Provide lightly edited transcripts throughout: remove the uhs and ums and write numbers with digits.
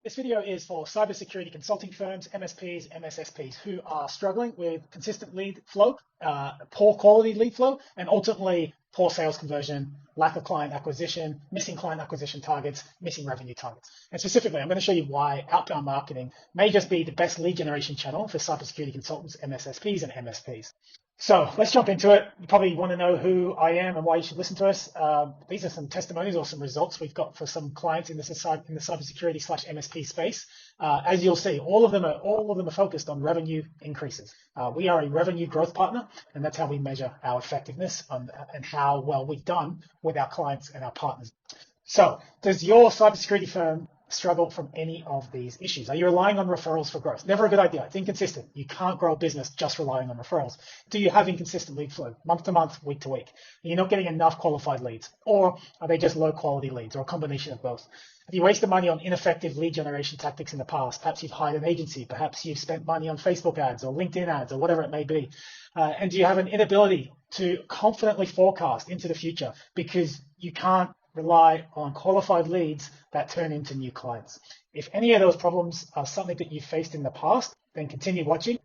This video is for cybersecurity consulting firms, MSPs, MSSPs who are struggling with consistent lead flow, poor quality lead flow, and ultimately poor sales conversion, lack of client acquisition, missing client acquisition targets, missing revenue targets. And specifically, I'm going to show you why outbound marketing may just be the best lead generation channel for cybersecurity consultants, MSSPs, and MSPs. So let's jump into it. You probably want to know who I am and why you should listen to us. These are some testimonies or some results we've got for some clients in the cybersecurity/MSP space. As you'll see, all of them are focused on revenue increases. We are a revenue growth partner, and that's how we measure our effectiveness and how well we've done with our clients and our partners. So, does your cybersecurity firm struggle from any of these issues? Are you relying on referrals for growth? Never a good idea. It's inconsistent. You can't grow a business just relying on referrals. Do you have inconsistent lead flow, month to month, week to week? Are you not getting enough qualified leads? Or are they just low quality leads, or a combination of both? Have you wasted money on ineffective lead generation tactics in the past? Perhaps you've hired an agency. Perhaps you've spent money on Facebook ads or LinkedIn ads or whatever it may be. And do you have an inability to confidently forecast into the future because you can't rely on qualified leads that turn into new clients? If any of those problems are something that you've faced in the past, then continue watching.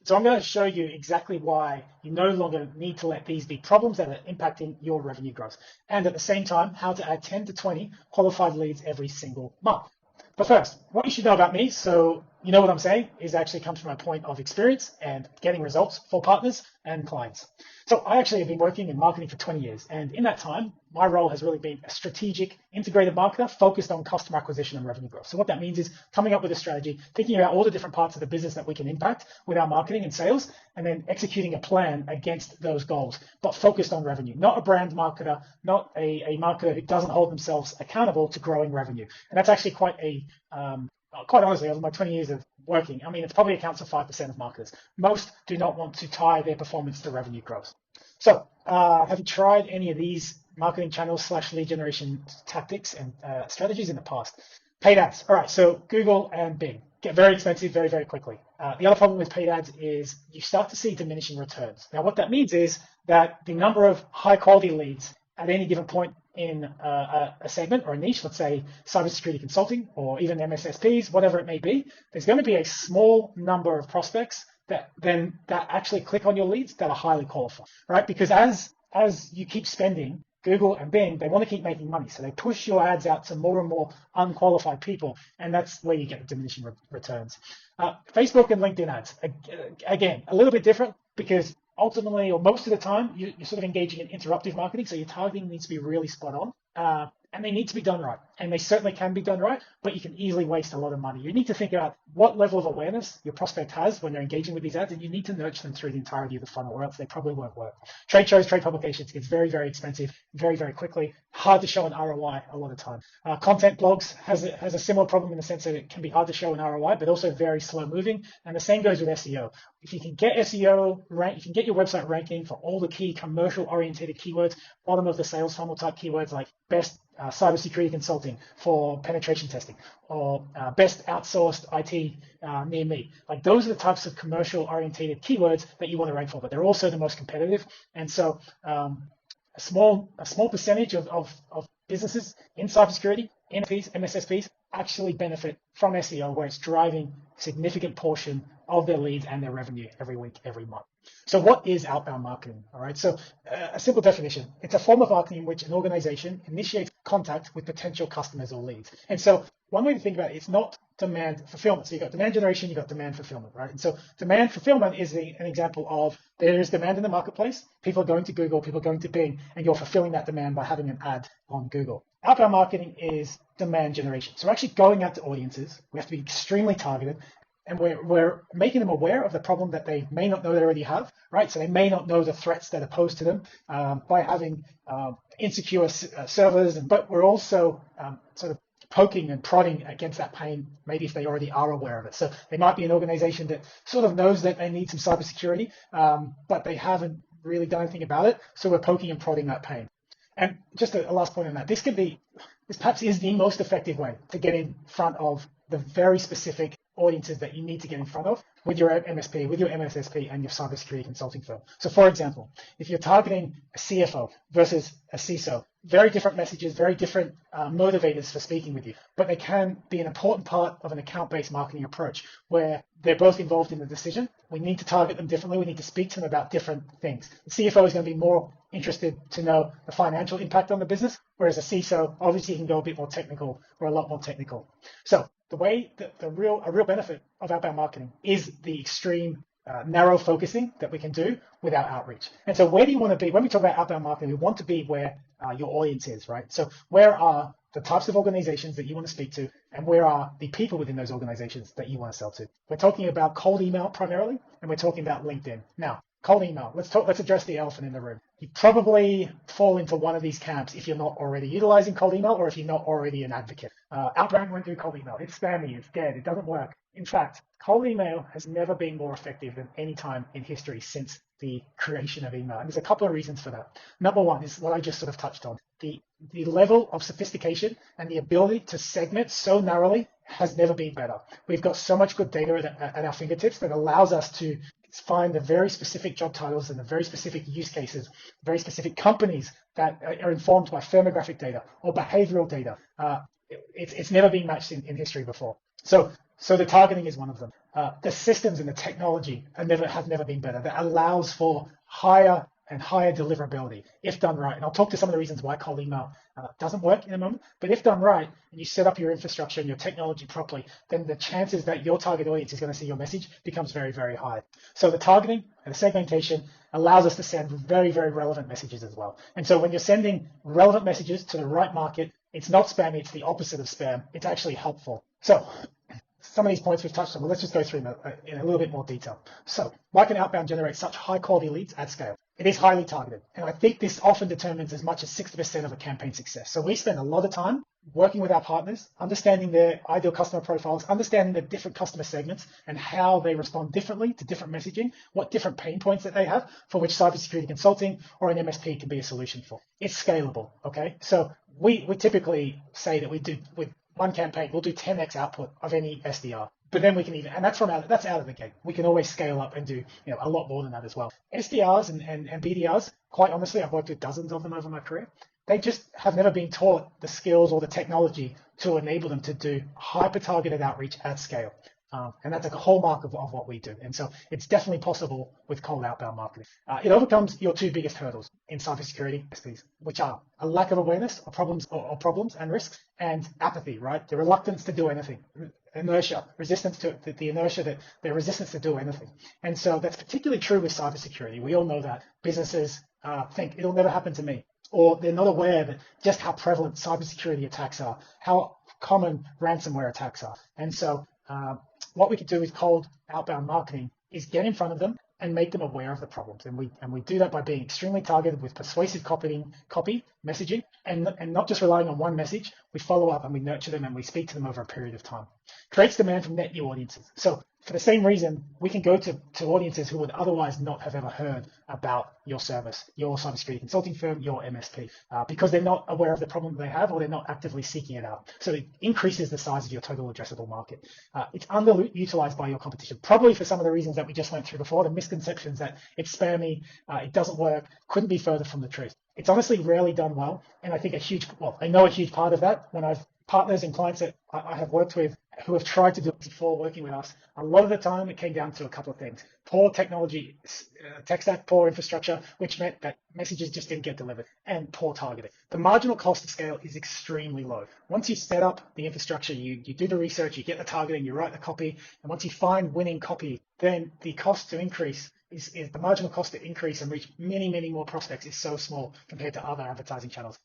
So I'm going to show you exactly why you no longer need to let these be problems that are impacting your revenue growth. And at the same time, how to add 10 to 20 qualified leads every single month. But first, what you should know about me, so you know what I'm saying, is actually comes from a point of experience and getting results for partners and clients. So I actually have been working in marketing for 20 years. And in that time, my role has really been a strategic, integrated marketer focused on customer acquisition and revenue growth. So what that means is coming up with a strategy, thinking about all the different parts of the business that we can impact with our marketing and sales, and then executing a plan against those goals, but focused on revenue. Not a brand marketer, not a marketer who doesn't hold themselves accountable to growing revenue. And that's actually quite honestly, over my 20 years of working, I mean, it probably accounts for 5% of marketers. Most do not want to tie their performance to revenue growth. So have you tried any of these marketing channels / lead generation tactics and strategies in the past? Paid ads. All right, so Google and Bing get very expensive very, very quickly. The other problem with paid ads is you start to see diminishing returns. Now, what that means is that the number of high quality leads at any given point in a segment or a niche, let's say cybersecurity consulting or even MSSPs, whatever it may be, there's going to be a small number of prospects that actually click on your leads that are highly qualified, right? Because as you keep spending, Google and Bing, they want to keep making money. So they push your ads out to more and more unqualified people. And that's where you get the diminishing returns. Facebook and LinkedIn ads, again, a little bit different because ultimately, or most of the time, you're sort of engaging in interruptive marketing. So your targeting needs to be really spot on. And they need to be done right. And they certainly can be done right, but you can easily waste a lot of money. You need to think about what level of awareness your prospect has when they're engaging with these ads, and you need to nurture them through the entirety of the funnel, or else they probably won't work. Trade shows, trade publications gets very, very expensive, very, very quickly. Hard to show an ROI a lot of time. Content blogs has a similar problem in the sense that it can be hard to show an ROI, but also very slow moving. And the same goes with SEO. If you can get SEO rank, you can get your website ranking for all the key commercial oriented keywords, bottom of the sales funnel type keywords like best cybersecurity consulting for penetration testing, or best outsourced IT near me. Like those are the types of commercial oriented keywords that you want to rank for, but they're also the most competitive. And so a small percentage of businesses in cybersecurity, MSPs, MSSPs, actually benefit from SEO, where it's driving a significant portion of their leads and their revenue every week, every month. So what is outbound marketing? All right, so a simple definition: it's a form of marketing in which an organization initiates contact with potential customers or leads. And so one way to think about it, it's not demand fulfillment. So you've got demand generation, you've got demand fulfillment, right? And so demand fulfillment is an example of there is demand in the marketplace. People are going to Google, people are going to Bing, and you're fulfilling that demand by having an ad on Google. Outbound marketing is demand generation. So we're actually going out to audiences. We have to be extremely targeted. And we're making them aware of the problem that they may not know they already have, right? So they may not know the threats that are posed to them by having insecure servers, but we're also sort of poking and prodding against that pain, maybe if they already are aware of it. So they might be an organization that sort of knows that they need some cybersecurity, but they haven't really done anything about it. So we're poking and prodding that pain. And just a last point on that, this perhaps is the most effective way to get in front of the very specific audiences that you need to get in front of with your MSP, with your MSSP, and your cybersecurity consulting firm. So for example, if you're targeting a CFO versus a CISO, very different messages, very different motivators for speaking with you, but they can be an important part of an account-based marketing approach where they're both involved in the decision. We need to target them differently. We need to speak to them about different things. The CFO is going to be more interested to know the financial impact on the business, whereas a CISO obviously can go a bit more technical or a lot more technical. So the way that a real benefit of outbound marketing is the extreme narrow focusing that we can do with our outreach. And so where do you want to be? When we talk about outbound marketing, we want to be where your audience is, right? So where are the types of organizations that you want to speak to, and where are the people within those organizations that you want to sell to? We're talking about cold email primarily, and we're talking about LinkedIn. Now, cold email, let's address the elephant in the room. You probably fall into one of these camps if you're not already utilizing cold email or if you're not already an advocate. Outbound won't do cold email. It's spammy, it's dead, it doesn't work. In fact, cold email has never been more effective than any time in history since the creation of email. And there's a couple of reasons for that. Number one is what I just sort of touched on. The level of sophistication and the ability to segment so narrowly has never been better. We've got so much good data at our fingertips that allows us to find the very specific job titles and the very specific use cases, very specific companies that are informed by firmographic data or behavioral data. It's never been matched in history before. So the targeting is one of them. The systems and the technology have never been better. That allows for higher and higher deliverability if done right. And I'll talk to some of the reasons why cold email doesn't work in a moment. But if done right and you set up your infrastructure and your technology properly, then the chances that your target audience is going to see your message becomes very, very high. So the targeting and the segmentation allows us to send very, very relevant messages as well. And so when you're sending relevant messages to the right market, it's not spammy, it's the opposite of spam. It's actually helpful. So some of these points we've touched on, but let's just go through them in a little bit more detail. So why can outbound generate such high quality leads at scale? It is highly targeted. And I think this often determines as much as 60% of a campaign success. So we spend a lot of time working with our partners, understanding their ideal customer profiles, understanding the different customer segments and how they respond differently to different messaging, what different pain points that they have for which cybersecurity consulting or an MSP can be a solution for. It's scalable, okay? So we typically say that we do with one campaign, we'll do 10x output of any SDR. But then we can even, and that's out of the gate. We can always scale up and do a lot more than that as well. SDRs and BDRs, quite honestly, I've worked with dozens of them over my career. They just have never been taught the skills or the technology to enable them to do hyper-targeted outreach at scale. And that's a hallmark of what we do. And so it's definitely possible with cold outbound marketing. It overcomes your two biggest hurdles in cybersecurity, which are a lack of awareness of problems and risks, and apathy, right? The reluctance to do anything, inertia, resistance to the inertia, that their resistance to do anything. And so that's particularly true with cybersecurity. We all know that businesses think it'll never happen to me, or they're not aware that just how prevalent cybersecurity attacks are, how common ransomware attacks are. And so what we can do with cold outbound marketing is get in front of them and make them aware of the problems. And we do that by being extremely targeted with persuasive copy, messaging, and not just relying on one message. We follow up and we nurture them and we speak to them over a period of time. Creates demand from net new audiences. So for the same reason, we can go to audiences who would otherwise not have ever heard about your service, your cybersecurity consulting firm, your MSP, because they're not aware of the problem they have or they're not actively seeking it out. So it increases the size of your total addressable market. It's underutilized by your competition, probably for some of the reasons that we just went through before, the misconceptions that it's spammy, it doesn't work, couldn't be further from the truth. It's honestly rarely done well. And I think I know a huge part of that when I've partners and clients that I have worked with who have tried to do it before working with us, a lot of the time it came down to a couple of things. Poor technology, tech stack, poor infrastructure, which meant that messages just didn't get delivered, and poor targeting. The marginal cost to scale is extremely low. Once you set up the infrastructure, you do the research, you get the targeting, you write the copy, and once you find winning copy, then the cost to increase is the marginal cost to increase and reach many, many more prospects is so small compared to other advertising channels,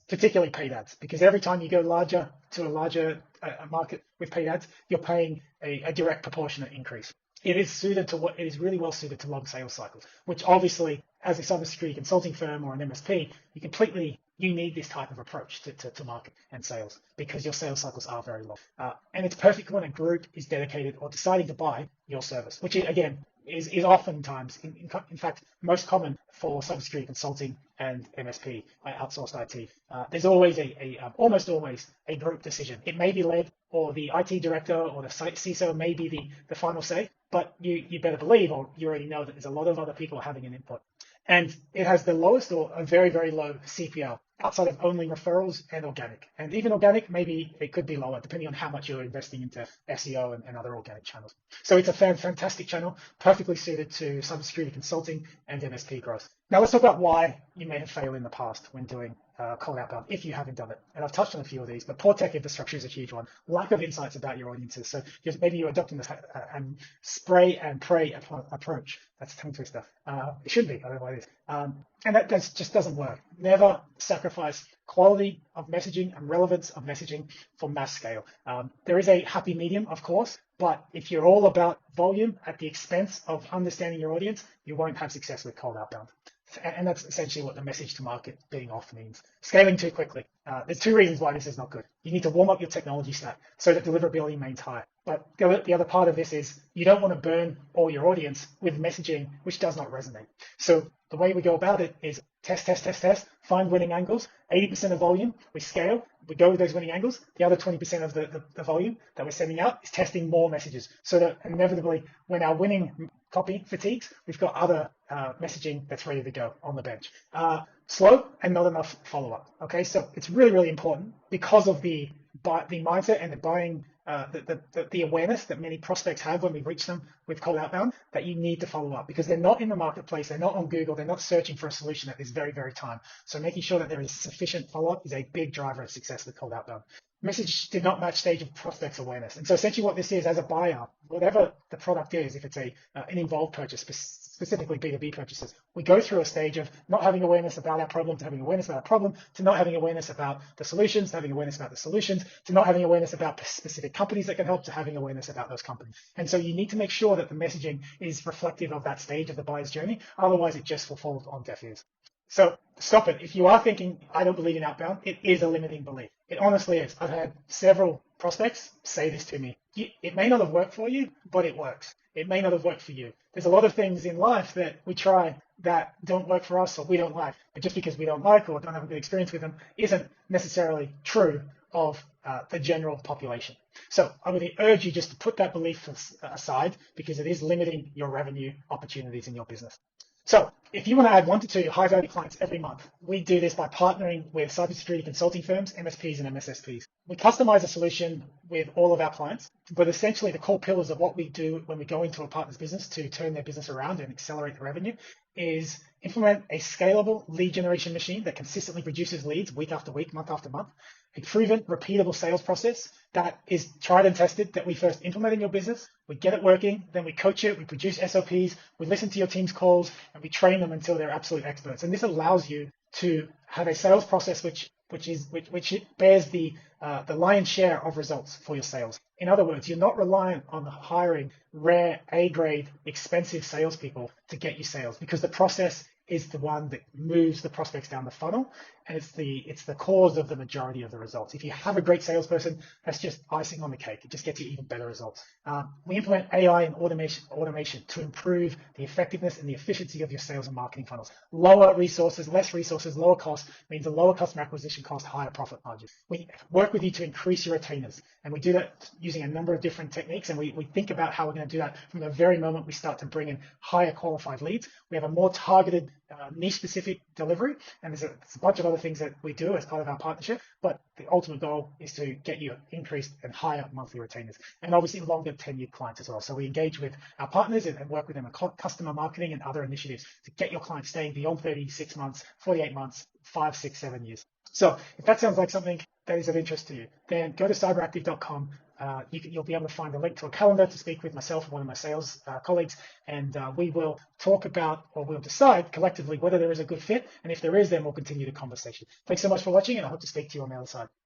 particularly paid ads, because every time you go larger to a larger market with paid ads, you're paying a direct proportionate increase. It is really well suited to long sales cycles, which obviously as a cybersecurity consulting firm or an MSP, you need this type of approach to market and sales because your sales cycles are very long. And it's perfect when a group is dedicated or deciding to buy your service, which again is oftentimes, in fact, most common for cybersecurity consulting and MSP, outsourced IT. There's always almost always a group decision. It may be led or the IT director or the CISO may be the final say, but you better believe, or you already know, that there's a lot of other people having an input. And it has the lowest or a very, very low CPL outside of only referrals and organic. And even organic, maybe it could be lower depending on how much you're investing into SEO and other organic channels. So it's a fantastic channel, perfectly suited to cybersecurity consulting and MSP growth. Now let's talk about why you may have failed in the past when doing cold outbound, if you haven't done it. And I've touched on a few of these, but poor tech infrastructure is a huge one. Lack of insights about your audiences. So maybe you're adopting this spray and pray approach. That's a tongue twister. It should be. I don't know why it is. And that just doesn't work. Never sacrifice quality of messaging and relevance of messaging for mass scale. There is a happy medium, of course, but if you're all about volume at the expense of understanding your audience, you won't have success with cold outbound. And that's essentially what the message to market being off means. Scaling too quickly. There's two reasons why this is not good. You need to warm up your technology stack so that deliverability remains high. But the other part of this is you don't want to burn all your audience with messaging which does not resonate. So the way we go about it is test, find winning angles. 80% of volume, we scale, we go with those winning angles. The other 20% of the volume that we're sending out is testing more messages so that inevitably when our winning copy fatigues, we've got other messaging that's ready to go on the bench. Slow and not enough follow-up. Okay, so it's really, really important because of the mindset and the buying, the awareness that many prospects have when we reach them with cold outbound, that you need to follow up because they're not in the marketplace, they're not on Google, they're not searching for a solution at this very, very time. So making sure that there is sufficient follow-up is a big driver of success with cold outbound. Message did not match stage of prospects awareness. And so essentially what this is, as a buyer, whatever the product is, if it's an involved purchase, specifically B2B purchases, we go through a stage of not having awareness about our problem to having awareness about our problem, to not having awareness about the solutions, to having awareness about the solutions, to not having awareness about specific companies that can help, to having awareness about those companies. And so you need to make sure that the messaging is reflective of that stage of the buyer's journey. Otherwise, it just will fall on deaf ears. So stop it. If you are thinking, I don't believe in outbound, it is a limiting belief. It honestly is. I've had several prospects say this to me. It may not have worked for you, but it works. It may not have worked for you. There's a lot of things in life that we try that don't work for us or we don't like. But just because we don't like or don't have a good experience with them isn't necessarily true of the general population. So I would urge you just to put that belief aside because it is limiting your revenue opportunities in your business. So if you want to add 1 to 2 high-value clients every month, we do this by partnering with cybersecurity consulting firms, MSPs and MSSPs. We customize a solution with all of our clients, but essentially the core pillars of what we do when we go into a partner's business to turn their business around and accelerate the revenue is implement a scalable lead generation machine that consistently produces leads week after week, month after month, a proven, repeatable sales process that is tried and tested, that we first implement in your business, we get it working, then we coach it, we produce SOPs, we listen to your team's calls, and we train them until they're absolute experts. And this allows you to have a sales process which bears the lion's share of results for your sales. In other words, you're not reliant on hiring rare, A-grade, expensive salespeople to get you sales because the process is the one that moves the prospects down the funnel, and it's the cause of the majority of the results. If you have a great salesperson, that's just icing on the cake. It just gets you even better results. We implement AI and automation to improve the effectiveness and the efficiency of your sales and marketing funnels. Lower resources, less resources, lower cost means a lower customer acquisition cost, higher profit margin. We work with you to increase your retainers, and we do that using a number of different techniques, and we think about how we're going to do that from the very moment we start to bring in higher qualified leads. We have a more targeted niche-specific delivery, and there's a bunch of other things that we do as part of our partnership, but the ultimate goal is to get you increased and higher monthly retainers, and obviously longer tenured clients as well. So we engage with our partners and work with them on customer marketing and other initiatives to get your clients staying beyond 36 months, 48 months, 5, 6, 7 years. So if that sounds like something that is of interest to you, then go to cyberactive.com. You'll be able to find a link to a calendar to speak with myself and one of my sales colleagues, and we will talk about, or we'll decide collectively whether there is a good fit, and if there is, then we'll continue the conversation. Thanks so much for watching, and I hope to speak to you on the other side.